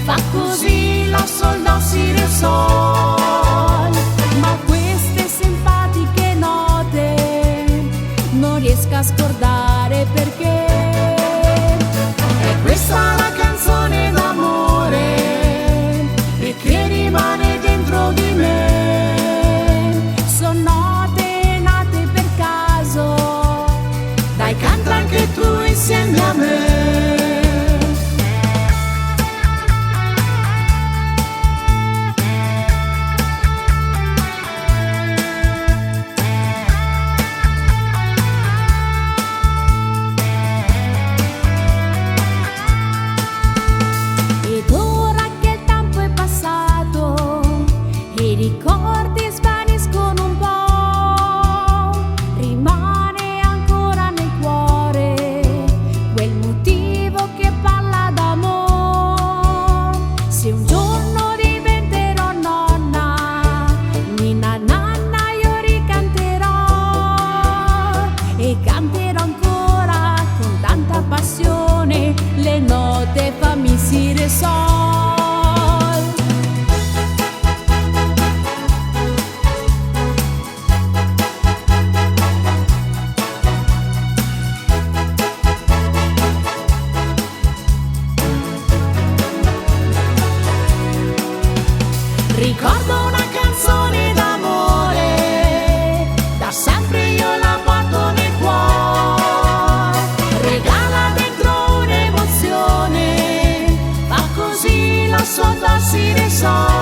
fa così la solda si sol. Ma queste simpatiche note non riesco a scordare, perché è questa la canzone d'amore e che rimane dentro di me. Sono note nate per caso, dai, canta anche tu insieme a me. I ricordi svaniscono un po', rimane ancora nel cuore quel motivo che parla d'amore. Se un giorno diventerò nonna, ninna nanna io ricanterò, e canterò ancora con tanta passione le note fa mi si sol. Ricordo una canzone d'amore, da sempre io la porto nel cuore, regala dentro un'emozione, fa così la sua si risol.